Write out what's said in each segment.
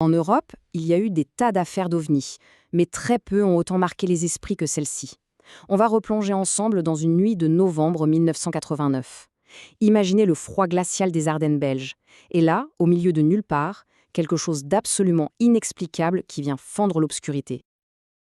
En Europe, il y a eu des tas d'affaires d'ovnis, mais très peu ont autant marqué les esprits que celle-ci. On va replonger ensemble dans une nuit de novembre 1989. Imaginez le froid glacial des Ardennes belges. Et là, au milieu de nulle part, quelque chose d'absolument inexplicable qui vient fendre l'obscurité.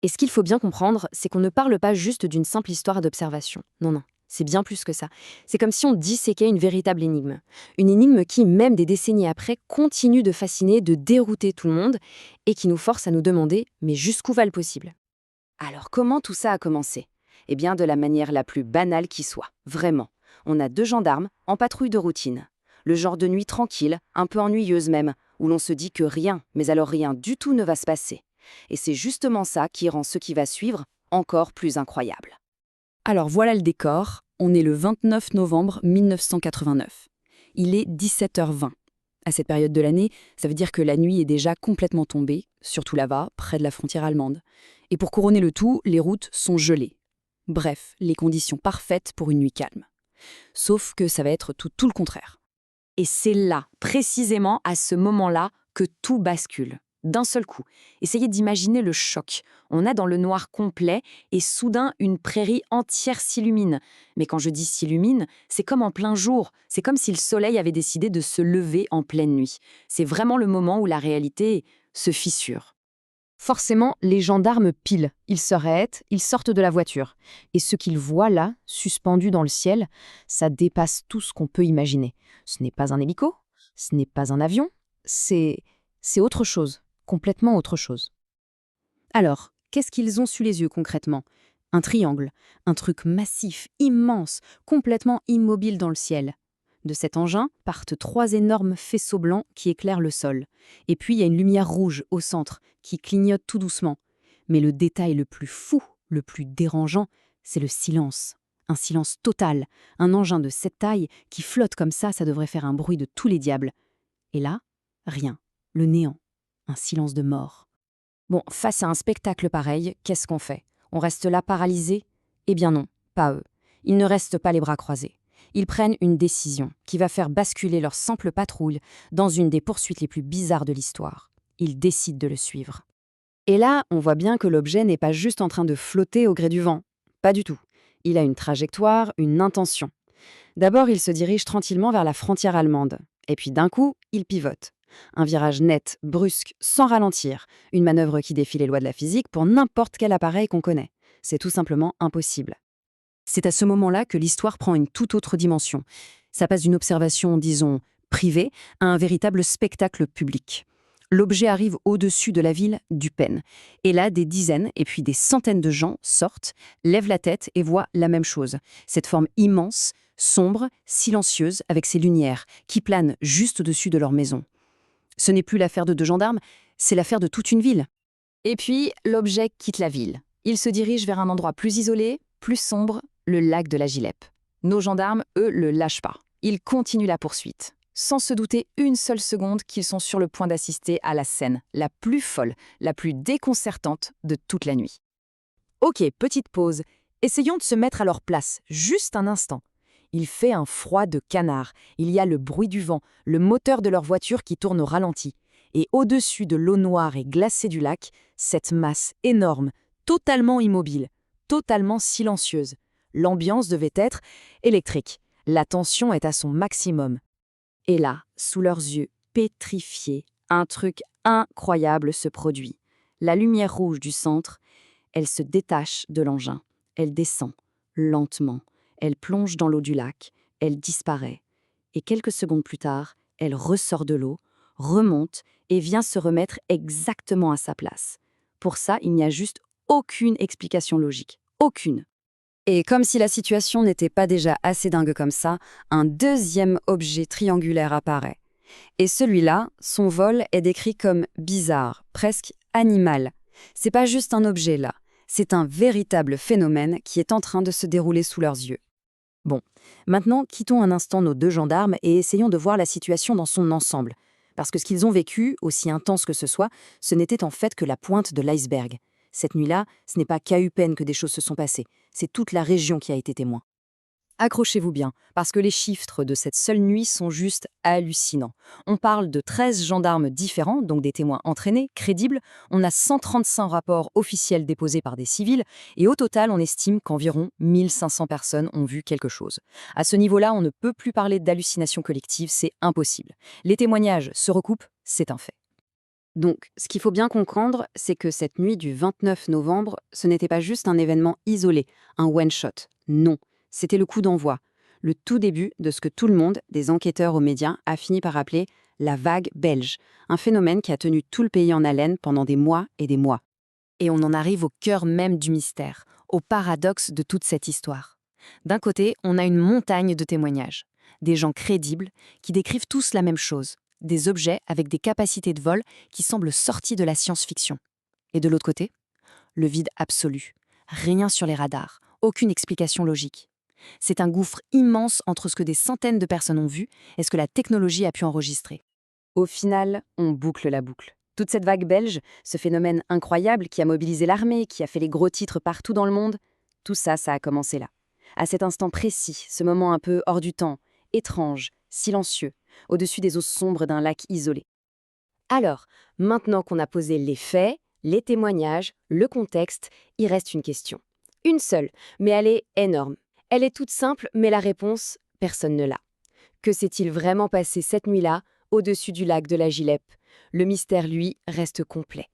Et ce qu'il faut bien comprendre, c'est qu'on ne parle pas juste d'une simple histoire d'observation. Non, non, c'est bien plus que ça. C'est comme si on disséquait une véritable énigme. Une énigme qui, même des décennies après, continue de fasciner, de dérouter tout le monde, et qui nous force à nous demander, mais jusqu'où va le possible? Alors comment tout ça a commencé? Eh bien de la manière la plus banale qui soit, vraiment. On a deux gendarmes en patrouille de routine. Le genre de nuit tranquille, un peu ennuyeuse même, où l'on se dit que rien, mais alors rien du tout ne va se passer. Et c'est justement ça qui rend ce qui va suivre encore plus incroyable. Alors voilà le décor, on est le 29 novembre 1989. Il est 17h20. À cette période de l'année, ça veut dire que la nuit est déjà complètement tombée, surtout là-bas, près de la frontière allemande. Et pour couronner le tout, les routes sont gelées. Bref, les conditions parfaites pour une nuit calme. Sauf que ça va être tout le contraire. Et c'est là, précisément à ce moment-là, que tout bascule. D'un seul coup. Essayez d'imaginer le choc. On est dans le noir complet et soudain une prairie entière s'illumine. Mais quand je dis s'illumine, c'est comme en plein jour. C'est comme si le soleil avait décidé de se lever en pleine nuit. C'est vraiment le moment où la réalité se fissure. Forcément, les gendarmes pilent. Ils s'arrêtent, ils sortent de la voiture. Et ce qu'ils voient là, suspendu dans le ciel, ça dépasse tout ce qu'on peut imaginer. Ce n'est pas un hélico, ce n'est pas un avion, c'est autre chose, complètement autre chose. Alors, qu'est-ce qu'ils ont sous les yeux concrètement? Un triangle, un truc massif, immense, complètement immobile dans le ciel. De cet engin partent trois énormes faisceaux blancs qui éclairent le sol. Et puis il y a une lumière rouge au centre qui clignote tout doucement. Mais le détail le plus fou, le plus dérangeant, c'est le silence. Un silence total. Un engin de cette taille qui flotte comme ça devrait faire un bruit de tous les diables. Et là, rien. Le néant. Un silence de mort. Bon, face à un spectacle pareil, qu'est-ce qu'on fait? On reste là paralysé? Eh bien non, pas eux. Ils ne restent pas les bras croisés. Ils prennent une décision qui va faire basculer leur simple patrouille dans une des poursuites les plus bizarres de l'histoire. Ils décident de le suivre. Et là, on voit bien que l'objet n'est pas juste en train de flotter au gré du vent. Pas du tout. Il a une trajectoire, une intention. D'abord, il se dirige tranquillement vers la frontière allemande. Et puis d'un coup, il pivote. Un virage net, brusque, sans ralentir. Une manœuvre qui défie les lois de la physique pour n'importe quel appareil qu'on connaît. C'est tout simplement impossible. C'est à ce moment-là que l'histoire prend une toute autre dimension. Ça passe d'une observation, disons, privée, à un véritable spectacle public. L'objet arrive au-dessus de la ville d'Upen. Et là, des dizaines et puis des centaines de gens sortent, lèvent la tête et voient la même chose. Cette forme immense, sombre, silencieuse, avec ses lumières, qui planent juste au-dessus de leur maison. Ce n'est plus l'affaire de deux gendarmes, c'est l'affaire de toute une ville. Et puis, l'objet quitte la ville. Il se dirige vers un endroit plus isolé, plus sombre, le lac de la Gilep. Nos gendarmes, eux, le lâchent pas. Ils continuent la poursuite, sans se douter une seule seconde qu'ils sont sur le point d'assister à la scène la plus folle, la plus déconcertante de toute la nuit. Ok, petite pause. Essayons de se mettre à leur place, juste un instant. Il fait un froid de canard. Il y a le bruit du vent, le moteur de leur voiture qui tourne au ralenti. Et au-dessus de l'eau noire et glacée du lac, cette masse énorme, totalement immobile, totalement silencieuse. L'ambiance devait être électrique. La tension est à son maximum. Et là, sous leurs yeux, pétrifiés, un truc incroyable se produit. La lumière rouge du centre, elle se détache de l'engin. Elle descend, lentement. Elle plonge dans l'eau du lac. Elle disparaît. Et quelques secondes plus tard, elle ressort de l'eau, remonte et vient se remettre exactement à sa place. Pour ça, il n'y a juste aucune explication logique. Aucune. Et comme si la situation n'était pas déjà assez dingue comme ça, un deuxième objet triangulaire apparaît. Et celui-là, son vol est décrit comme bizarre, presque animal. C'est pas juste un objet là, c'est un véritable phénomène qui est en train de se dérouler sous leurs yeux. Bon, maintenant quittons un instant nos deux gendarmes et essayons de voir la situation dans son ensemble. Parce que ce qu'ils ont vécu, aussi intense que ce soit, ce n'était en fait que la pointe de l'iceberg. Cette nuit-là, ce n'est pas qu'à Eupen que des choses se sont passées, c'est toute la région qui a été témoin. Accrochez-vous bien, parce que les chiffres de cette seule nuit sont juste hallucinants. On parle de 13 gendarmes différents, donc des témoins entraînés, crédibles. On a 135 rapports officiels déposés par des civils, et au total, on estime qu'environ 1500 personnes ont vu quelque chose. À ce niveau-là, on ne peut plus parler d'hallucination collective, c'est impossible. Les témoignages se recoupent, c'est un fait. Donc, ce qu'il faut bien comprendre, c'est que cette nuit du 29 novembre, ce n'était pas juste un événement isolé, un one-shot. Non, c'était le coup d'envoi, le tout début de ce que tout le monde, des enquêteurs aux médias, a fini par appeler la vague belge, un phénomène qui a tenu tout le pays en haleine pendant des mois et des mois. Et on en arrive au cœur même du mystère, au paradoxe de toute cette histoire. D'un côté, on a une montagne de témoignages, des gens crédibles qui décrivent tous la même chose, des objets avec des capacités de vol qui semblent sortis de la science-fiction. Et de l'autre côté, le vide absolu. Rien sur les radars, aucune explication logique. C'est un gouffre immense entre ce que des centaines de personnes ont vu et ce que la technologie a pu enregistrer. Au final, on boucle la boucle. Toute cette vague belge, ce phénomène incroyable qui a mobilisé l'armée, qui a fait les gros titres partout dans le monde, tout ça, ça a commencé là. À cet instant précis, ce moment un peu hors du temps, étrange, silencieux, au-dessus des eaux sombres d'un lac isolé. Alors, maintenant qu'on a posé les faits, les témoignages, le contexte, il reste une question. Une seule, mais elle est énorme. Elle est toute simple, mais la réponse, personne ne l'a. Que s'est-il vraiment passé cette nuit-là, au-dessus du lac de la Gilette? Le mystère, lui, reste complet.